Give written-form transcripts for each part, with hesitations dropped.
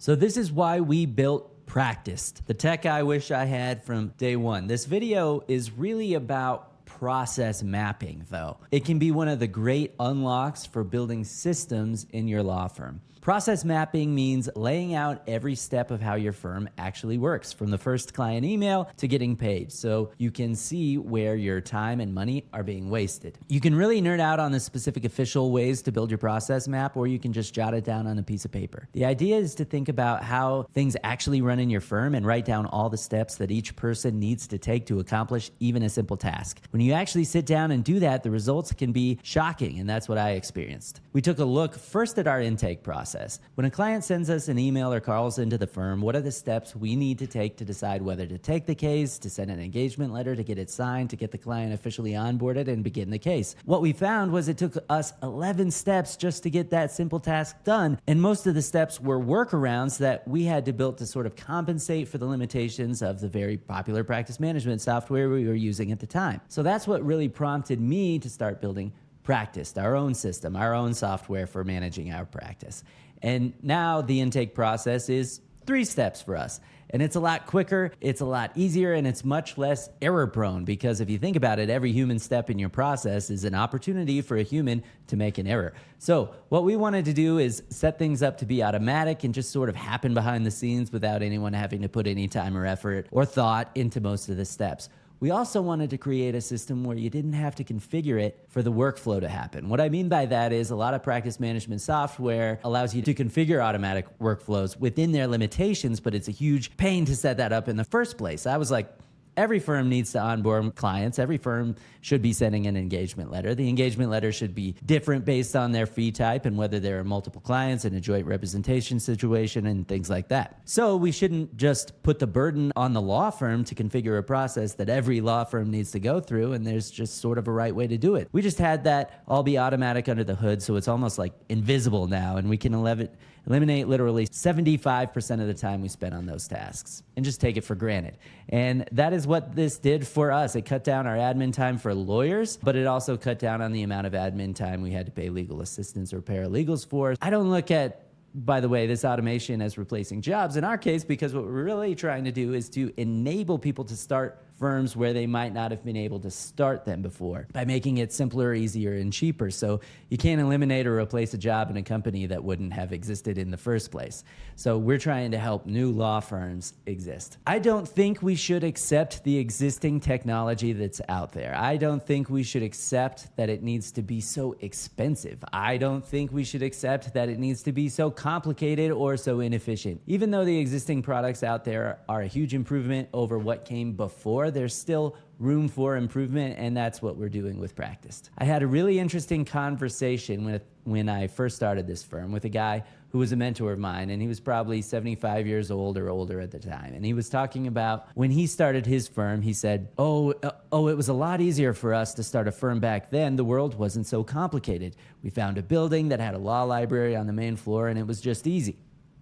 So this is why we built Practist, the tech I wish I had from day one. This video is really about process mapping, though. It can be one of the great unlocks for building systems in your law firm. Process mapping means laying out every step of how your firm actually works, from the first client email to getting paid, so you can see where your time and money are being wasted. You can really nerd out on the specific official ways to build your process map, or you can just jot it down on a piece of paper. The idea is to think about how things actually run in your firm and write down all the steps that each person needs to take to accomplish even a simple task. When you actually sit down and do that, the results can be shocking, and that's what I experienced. We took a look first at our intake process. When a client sends us an email or calls into the firm, what are the steps we need to take to decide whether to take the case, to send an engagement letter, to get it signed, to get the client officially onboarded and begin the case? What we found was it took us 11 steps just to get that simple task done, and most of the steps were workarounds that we had to build to sort of compensate for the limitations of the very popular practice management software we were using at the time. So that's what really prompted me to start building Practist, our own system, our own software for managing our practice. And now the intake process is 3 steps for us. And it's a lot quicker, it's a lot easier, and it's much less error prone, because if you think about it, every human step in your process is an opportunity for a human to make an error. So what we wanted to do is set things up to be automatic and just sort of happen behind the scenes without anyone having to put any time or effort or thought into most of the steps. We also wanted to create a system where you didn't have to configure it for the workflow to happen. What I mean by that is a lot of practice management software allows you to configure automatic workflows within their limitations, but it's a huge pain to set that up in the first place. I was like, every firm needs to onboard clients. Every firm should be sending an engagement letter. The engagement letter should be different based on their fee type and whether there are multiple clients in a joint representation situation and things like that. So we shouldn't just put the burden on the law firm to configure a process that every law firm needs to go through, and there's just sort of a right way to do it. We just had that all be automatic under the hood, so it's almost like invisible now, and we can eliminate literally 75% of the time we spend on those tasks and just take it for granted. And that is what this did for us. It cut down our admin time for lawyers, but it also cut down on the amount of admin time we had to pay legal assistants or paralegals for. I don't look at, by the way, this automation as replacing jobs in our case, because what we're really trying to do is to enable people to start firms where they might not have been able to start them before by making it simpler, easier, and cheaper. So you can't eliminate or replace a job in a company that wouldn't have existed in the first place. So we're trying to help new law firms exist. I don't think we should accept the existing technology that's out there. I don't think we should accept that it needs to be so expensive. I don't think we should accept that it needs to be so complicated or so inefficient. Even though the existing products out there are a huge improvement over what came before, there's still room for improvement, and that's what we're doing with Practist. I had a really interesting conversation when I first started this firm with a guy who was a mentor of mine, and he was probably 75 years old or older at the time. And he was talking about when he started his firm, he said, it was a lot easier for us to start a firm back then. The world wasn't so complicated. We found a building that had a law library on the main floor, and it was just easy.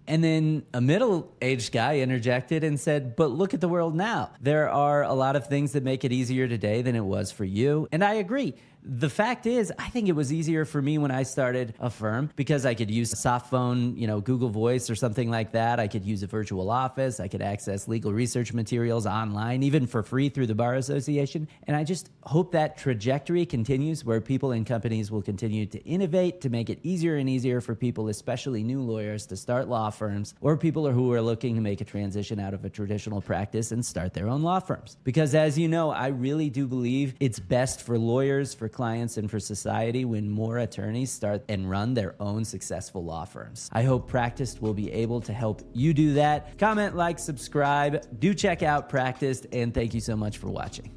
And then a middle-aged guy interjected and said, but look at the world now. There are a lot of things that make it easier today than it was for you. And I agree. The fact is, I think it was easier for me when I started a firm because I could use a soft phone, Google Voice or something like that. I could use a virtual office. I could access legal research materials online, even for free through the Bar Association. And I just hope that trajectory continues where people and companies will continue to innovate to make it easier and easier for people, especially new lawyers, to start law firms, or people who are looking to make a transition out of a traditional practice and start their own law firms. Because as you know, I really do believe it's best for lawyers, for clients, and for society when more attorneys start and run their own successful law firms. I hope Practist will be able to help you do that. Comment, like, subscribe. Do check out Practist, and thank you so much for watching.